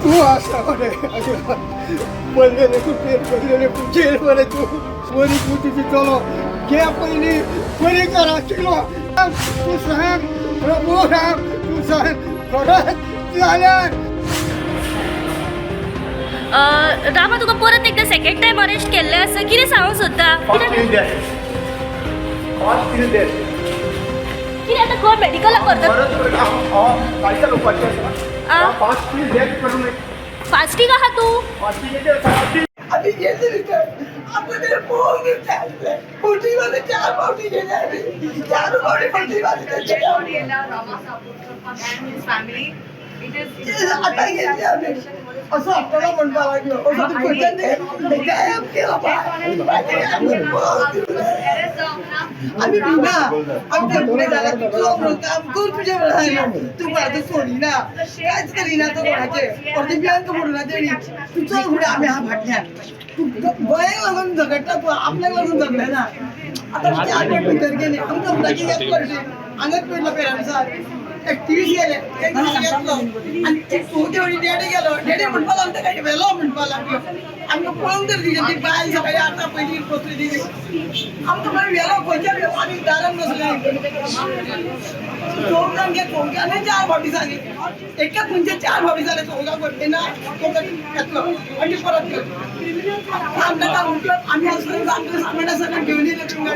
तू असा म्हणे बोललेले कुठे बोललेले पुढचे म्हणे तू वरी पुढची चलो घे पहिली बरी करा किलो तू सांग प्रभू राम तू सांग खरंच झालं रामा तुका परत एकदा सेकंड टाइम अरेस्ट केल्ले आसा कितें सांगूंक सोदता कितें आतां कोण मेडिकलाक व्हरता फास्टीक आहा तूं असं आपल्याला म्हणता लागलं आम्ही बिना आमच्या पुढे झाला काम करून तुझ्या वेळा तू माझं सोडी ना कायच करी ना तो कोणाचे वरती बियांक म्हणून देणी तुझं पुढे आम्ही हा भाटल्या तू गोयाक लागून झगडटा तू आपल्याक लागून झगडा ना आता तुझे आठ भितर गेले आमच्या मुलाची एक करते अंगत पडला पेरानुसार टीव्ही गेले घेतलो आणि तेवढी डॅडी गेलो डॅडी म्हणपा लागलो काही वेलो म्हणपा लागलो आमकां पळोवंक तर दिली ती बायल सकाळी आतां पयली पोचली दिली आमकां मागीर वेलो खंयच्या आमी दारान बसले चौकान घे चौकान 4 फावटी जाली एकाच म्हणजे 4 फावटी जाले चौकाक भरते ना चौकाक घेतलो आनी परत गेलो आमकां उठलो आमी असं सामान सगळं घेवन येयले तुमी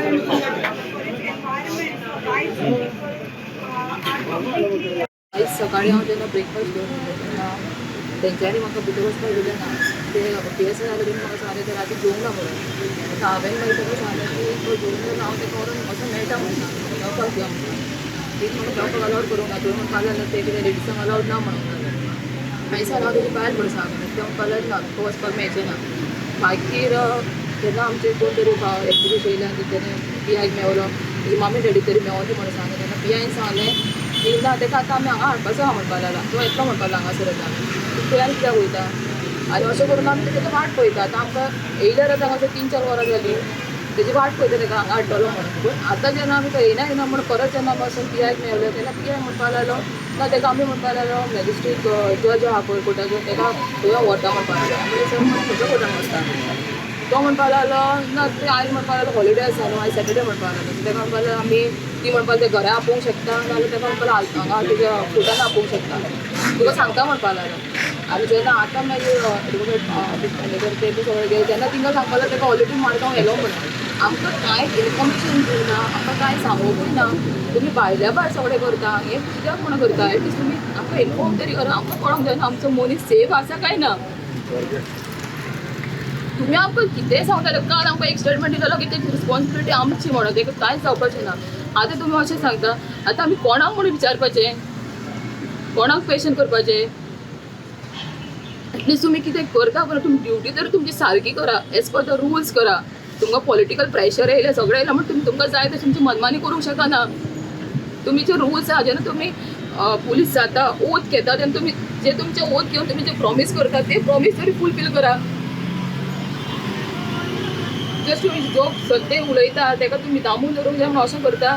आयज सकाळी हांव जेन्ना ब्रेकफास्ट घेवन तेन्ना तेंच्यांनी म्हाका भितर वचपाक दिलें ना ते PSI जाले तेणी म्हाका सांगलें ते राती जेवंक ना म्हणून हांवें मागीर ताका सांगलें की तो जेवंक ना हांव तेका व्हरून असो मेळटा म्हणून जावपाक घे म्हणून ती म्हाका जावपाक अलावड करूंक ना तुवें म्हणपाक लागलें ते कितें लेडिसांक अलावड ना म्हणूंक लागलें मागीर हांव तेजी भायर म्हणून सांगलें तें म्हणपाक लागलें ना तुका वचपाक मेळचें ना मागीर जेन्ना आमचे कोण तरी एक्टिविस्ट येयल्यान तेणें PIक मेवलो तेजी मामी डॅडी तरी मेवली म्हणून सांगलें तेन्ना PIन सांगलें की ना तेका आतां आमी हांगा हाडपाचो आहा म्हणपाक लागला तो येतलो म्हणपाक लागला हांगासर येता तुवें कित्याक वयता आनी अशें करून आमी तेजी वाट पळयता आतां आमकां येयल्यार आतां हांगासर 3-4 वरां जालीं तेजी वाट पळयता तेका हांगा हाडटलो म्हणून पूण आतां जेन्ना आमी तो येयना म्हणून परत जेन्ना आमी वचून PIक मेवले तेन्ना PI म्हणपाक लागलो ना तेका आमी म्हणपाक लागलो मॅजिस्ट्रेट जज आहा पळय कोर्टाचो तेका थंय व्हरता म्हणपाक लागलो आमी सर खंयच्या कोर्टान वचता तो म्हणपाक लागलो ना ते आयज म्हणपाक लागलो हॉलिडे आसा न्हू आयज सॅटर्डे म्हणपाक लागलो तेका म्हणपाक लागलो आमी ती म्हणपाक ते घरा आपोवंक शकता नाजाल्यार तेका म्हणपाक हांगा तुज्या कोर्टान आपोवंक शकता तुका सांगता म्हणपाक लागलो आनी जेन्ना आतां मागीर एडवोकेट ते सगळे गेले तेन्ना तिंका सांगपाक लागलो तेका ऑलरेडी माडगांव येयलो म्हणून आमकां कांय इन्फॉर्मेशन दिना आमकां कांय सांगोकूय ना तुमी भायल्या भायर सगळें करता हें कित्याक म्हणून करता एटलिस्ट तुमी आमकां इन्फॉर्म तरी करा आमकां कळोंक जायना आमचो मनीस सेफ आसा काय ना तुम्ही आमकां कितेंय सांगताले काल आमकां एक स्टेटमेंट दिलेलो की तेची रिस्पॉन्सिबिलिटी आमची म्हणून तेका कांयच जावपाचें ना आतां तुमी अशें सांगता आतां आमी कोणाक म्हणून विचारपाचें कोणाक क्वेश्चन करपाचें एटलिस्ट तुमी कितें करता पळय तुमी ड्युटी तर तुमची सारकी करा एज पर द रुल्स करा तुमकां पॉलिटिकल प्रेशर येयलें सगळें येयलां म्हणून तुमकां जाय तशें तुमची मनमानी करूंक शकना तुमचे रुल्स आहा जेन्ना तुमी पुलीस जाता ओथ घेता तेन्ना तुमी जे तुमचे ओथ घेवन तुमी जे प्रॉमीस करता ते प्रॉमीस तरी फुलफील करा जस्ट तुम्ही जो सद्य उलयता तेका तुम्ही दामून धरूंक जाय म्हणून अशें करता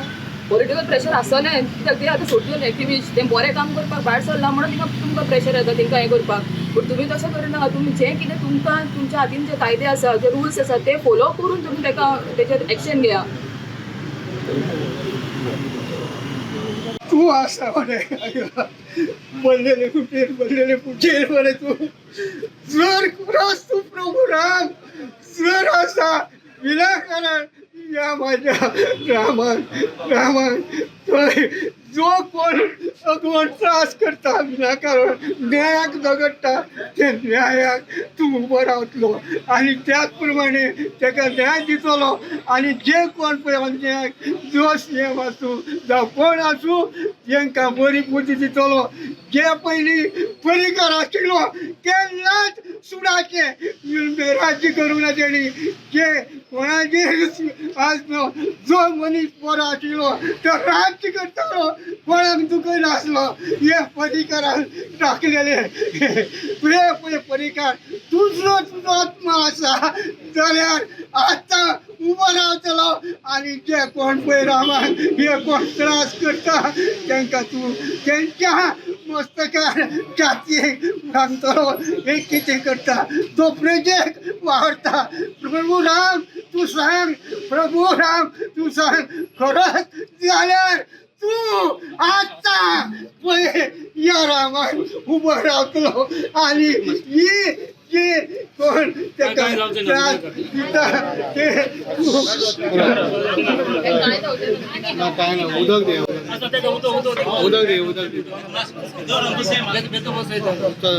पॉलिटिकल प्रेशर आसलें कित्याक ते आतां सोडून एक्टिविस्ट तें बरें काम करपाक भायर सरला म्हणून तुमकां प्रेशर येता तेंकां हें करपाक पूण तुमी तशें करना तुमी जें कितें तुमकां तुमच्या हातीन जे कायदे आसा जे रुल्स आसा ते फोलो करून तुमी तेका तेचेर एक्शन घेया तू असा म्हणे बोललेले कुठे म्हणे तू जर कुणास तू प्रभू राम जर असा विनाकारण या माझ्या रामान जो कोण त्रास करता विनाकारण न्यायाक झगडटा ते न्यायाक तूं उबो रावतलो आनी त्याच प्रमाणे ताका न्याय दितलो आनी जे कोण पळय अन्यायाक दोश हे आसूं जावं कोण आसूं तांकां बरी बुद्धी दितलो जे पयलीं परिकार आशिल्लो केन्नाच सुडाचे राज्य करूं ना तेणी जे कोणाचेर आज जो मनीस बरो आशिल्लो तो राज्य करतालो कोणाक दुखय नासलो हे परिकारान टाकलेले तुवें परिकार तुजो आत्मा आसा जाल्यार आतां उबो रावतलो आनी जे कोण पळय रामान हे कोण त्रास करता तांकां तूं तेंच्या मस्तकार छाती सांगतो एक किती करता तो प्रोजेक्ट वाढता प्रभू राम तू सांग प्रभू राम तू सांग खरंच झाल्यावर तू आता या रामात उभं राहतो आणि ही जे कोण त्याचा त्रास तिथं ते काय ना उदक दे उदक दे